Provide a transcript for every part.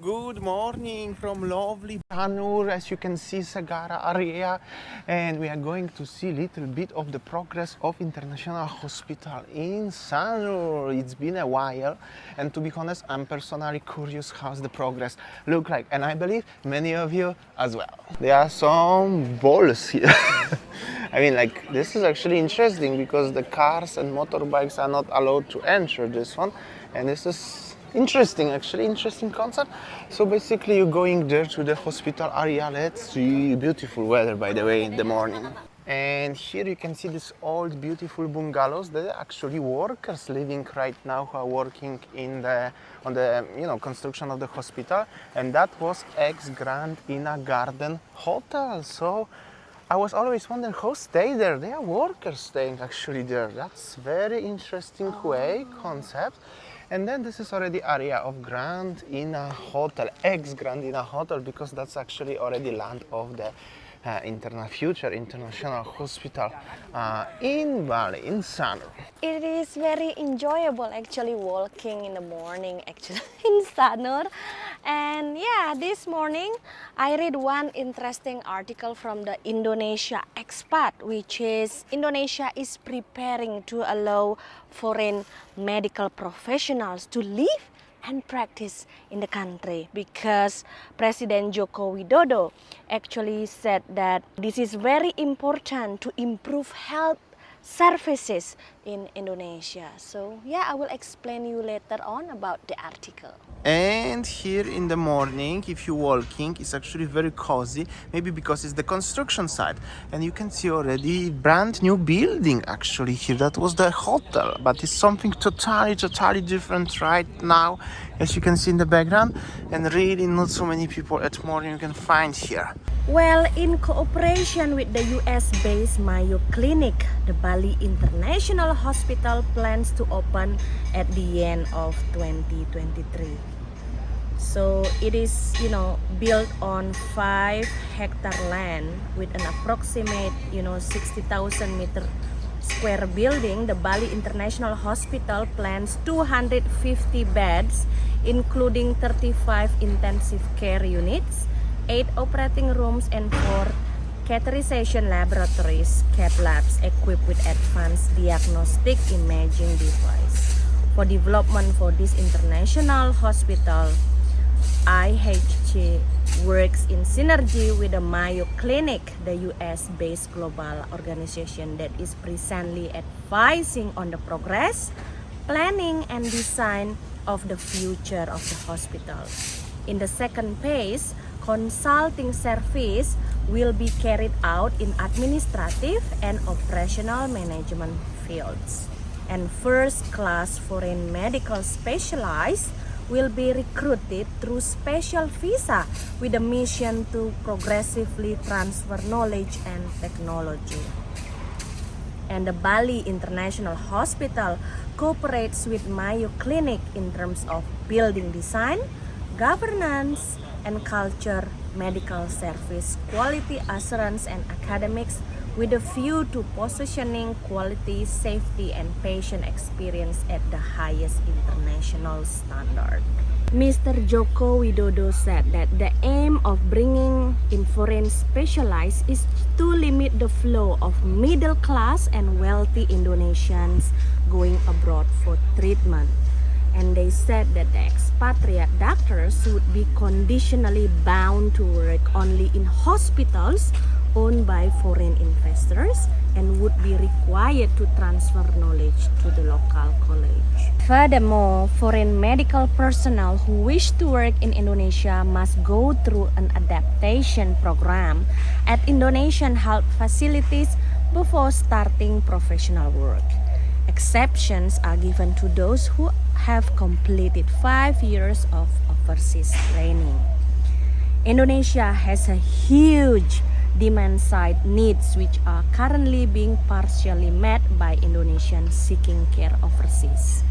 Good morning from lovely Sanur, as you can see, Sagara area, and we are going to see a little bit of the progress of International Hospital in Sanur. It's been a while, and to be honest, I'm personally curious how's the progress look like, and I believe many of you as well. There are some balls here. I mean, like, this is actually interesting because the cars and motorbikes are not allowed to enter this one, and this is interesting concept. So basically you're going there to the hospital area. Let's see, beautiful weather by the way in the morning. And here you can see this old beautiful bungalows. There are actually workers living right now who are working on the construction of the hospital, and that was ex-Grand Ina Garden Hotel. So I was always wondering who stay there. There are workers staying actually there. That's very interesting concept. And then this is already area of Grand Ina Hotel, ex-Grand Ina Hotel, because that's actually already land of the future international hospital in Bali, in Sanur. It is very enjoyable actually walking in the morning actually in Sanur. And yeah, this morning I read one interesting article from the Indonesia expat, which is Indonesia is preparing to allow foreign medical professionals to live and practice in the country, because President Joko Widodo actually said that this is very important to improve health services in Indonesia. So yeah, I will explain you later on about the article. And here in the morning, if you're walking, it's actually very cozy, maybe because it's the construction site, and you can see already brand new building actually here. That was the hotel, but it's something totally different right now, as you can see in the background, and really not so many people at morning you can find here. Well, in cooperation with the US-based Mayo Clinic, the Bali International Hospital plans to open at the end of 2023. So it is, built on 5-hectare land with an approximate, 60,000 meter square building. The Bali International Hospital plans 250 beds, including 35 intensive care units, 8 operating rooms, and 4 catheterization laboratories, cath labs equipped with advanced diagnostic imaging device. For development for this international hospital, IHC works in synergy with the Mayo Clinic, the US-based global organization that is presently advising on the progress, planning, and design of the future of the hospital. In the second phase, consulting service will be carried out in administrative and operational management fields. And first-class foreign medical specialists will be recruited through special visa with a mission to progressively transfer knowledge and technology. And the Bali International Hospital cooperates with Mayo Clinic in terms of building design, governance, and culture, medical service, quality assurance, and academics, with a view to positioning quality, safety, and patient experience at the highest international standard. Mr. Joko Widodo said that the aim of bringing in foreign specialists is to limit the flow of middle class and wealthy Indonesians going abroad for treatment. And they said that the expatriate doctors would be conditionally bound to work only in hospitals owned by foreign investors and would be required to transfer knowledge to the local college. Furthermore, foreign medical personnel who wish to work in Indonesia must go through an adaptation program at Indonesian health facilities before starting professional work. Exceptions are given to those who have completed 5 years of overseas training. Indonesia has a huge demand-side needs which are currently being partially met by Indonesians seeking care overseas,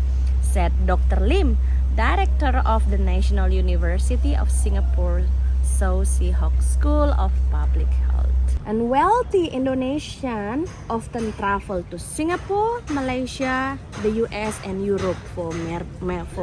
said Dr. Lim, director of the National University of Singapore Sow Sea Hock School of Public Health. And wealthy Indonesians often travel to Singapore, Malaysia, the US, and Europe for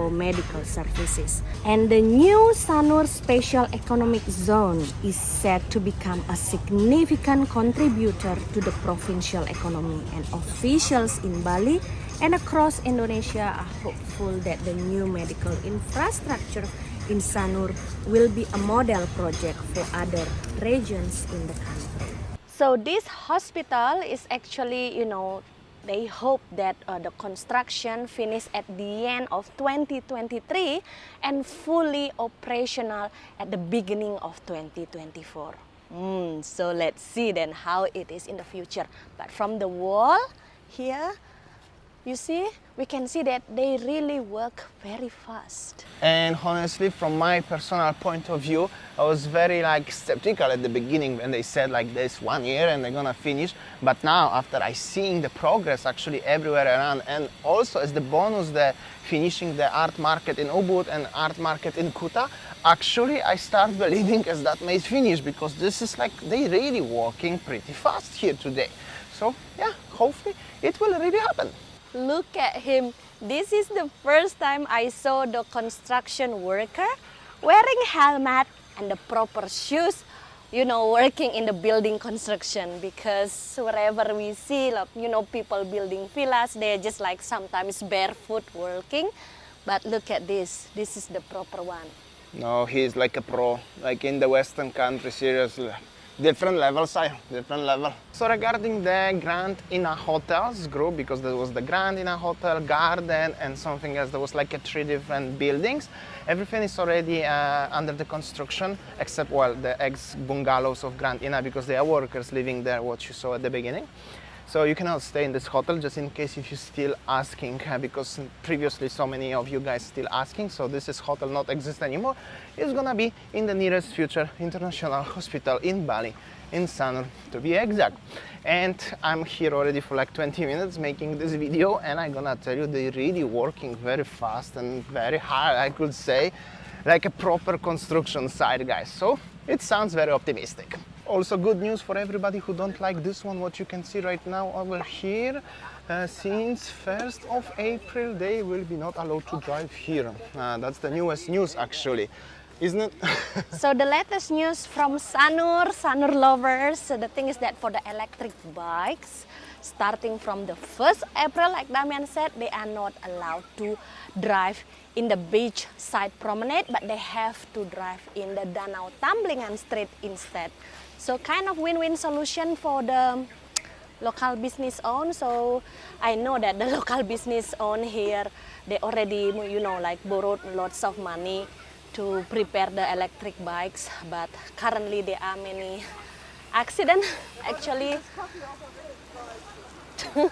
medical services. And the new Sanur Special Economic Zone is set to become a significant contributor to the provincial economy, and officials in Bali and across Indonesia are hopeful that the new medical infrastructure in Sanur will be a model project for other regions in the country. So this hospital is actually, they hope that the construction finish at the end of 2023 and fully operational at the beginning of 2024. So let's see then how it is in the future. But from the wall here, you see, we can see that they really work very fast. And honestly, from my personal point of view, I was very skeptical at the beginning when they said this 1 year and they're gonna finish. But now, after I seeing the progress actually everywhere around, and also as the bonus, the finishing the art market in Ubud and art market in Kuta, actually I start believing as that may finish, because this is they really working pretty fast here today. So yeah, hopefully it will really happen. Look at him. This is the first time I saw the construction worker wearing helmet and the proper shoes, working in the building construction. Because wherever we see, people building villas, they're just sometimes barefoot working. But look at this. This is the proper one. No, he's like a pro, in the Western country, seriously. Different level. So regarding the Grand Ina Hotels group, because there was the Grand Ina Hotel, Garden, and something else, there was 3 different buildings. Everything is already under the construction, except, the ex-bungalows of Grand Ina, because there are workers living there, what you saw at the beginning. So you cannot stay in this hotel, just in case if you're still asking, because previously so many of you guys still asking. So this is hotel not exist anymore. It's gonna be in the nearest future international hospital in Bali, in Sanur to be exact. And I'm here already for 20 minutes making this video, and I'm gonna tell you they're really working very fast and very hard, I could say, like a proper construction site, guys. So it sounds very optimistic. Also good news for everybody who don't like this one, what you can see right now over here. Since 1st of April, they will be not allowed to drive here. That's the newest news actually, isn't it? So the latest news from Sanur lovers, the thing is that for the electric bikes, starting from the 1st April, like Damian said, they are not allowed to drive in the beach side promenade, but they have to drive in the Danau Tamblingan Street instead. So kind of win-win solution for the local business owned. So I know that the local business owned here, they already, borrowed lots of money to prepare the electric bikes, but currently there are many accidents actually.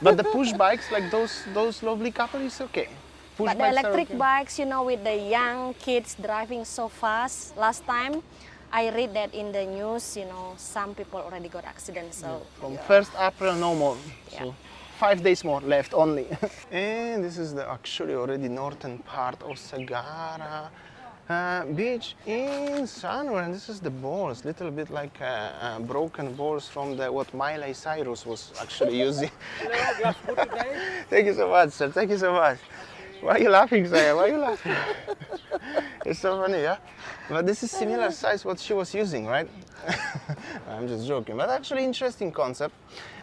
But the push bikes, those lovely couple, is okay. Push But the bikes electric okay. bikes, with the young kids driving so fast, last time I read that in the news, some people already got accidents. So From 1st April, no more. Yeah. So 5 days more left only. And this is the actually already northern part of Sagara beach in Sanur, and this is the balls, little bit like broken balls from what Miley Cyrus was actually using. Thank you so much, sir. Thank you so much. Why are you laughing, Saya? Why are you laughing? It's so funny, yeah? But this is similar size what she was using, right? I'm just joking, but actually interesting concept.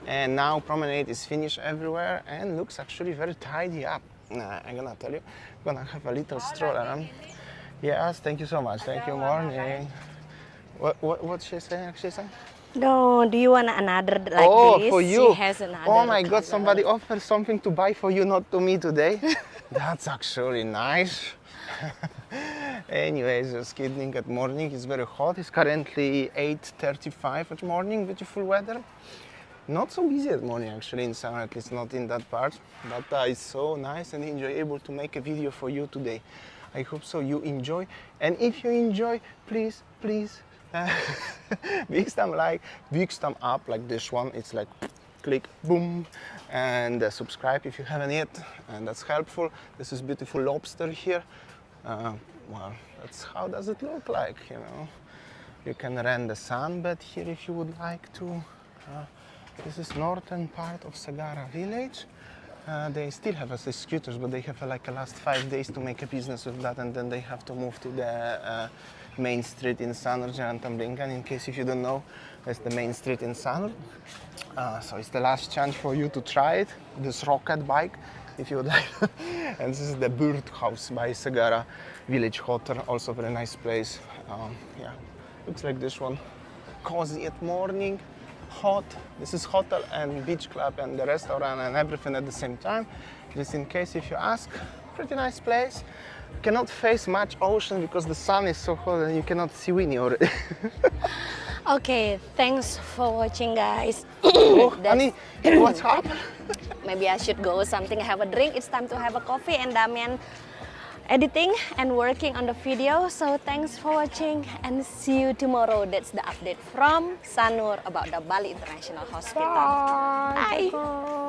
And now promenade is finished everywhere and looks actually very tidy up. I'm gonna tell you, I'm gonna have a little stroll around. Yes, thank you so much. Thank you, morning. What's she saying, actually? no, do you want another like this? For you. She has another. Oh my God, color. somebody offered something to buy for you, not to me today. That's actually nice. Anyways, just kidding. At morning, it's very hot. It's currently 8:35 at morning. Beautiful weather. Not so busy at morning actually in summer, at least not in that part. But it's so nice and enjoyable to make a video for you today. I hope so you enjoy. And if you enjoy, please, big thumb like, big thumb up like this one. It's like click, boom, and subscribe if you haven't yet, and that's helpful. This is beautiful lobster here. Well, that's how does it look like, You can rent the sunbed here if you would like to. This is northern part of Sagara village. They still have the scooters, but they have like a last 5 days to make a business with that, and then they have to move to the main street in Sanur, Jalan Tamblingan. In case if you don't know, that's the main street in Sanur. So it's the last chance for you to try it, this rocket bike, if you would like. And this is the bird house by Sagara Village Hotel, also very nice place. Yeah, looks like this one. Cozy at morning, hot. This is hotel and beach club and the restaurant and everything at the same time. Just in case if you ask, pretty nice place. Cannot face much ocean because the sun is so hot and you cannot see Winnie already. Okay, thanks for watching, guys. Oh, honey, what's up? Maybe I should go something, have a drink. It's time to have a coffee, and Damian editing and working on the video. So thanks for watching and see you tomorrow. That's the update from Sanur about the Bali International Hospital. Bye.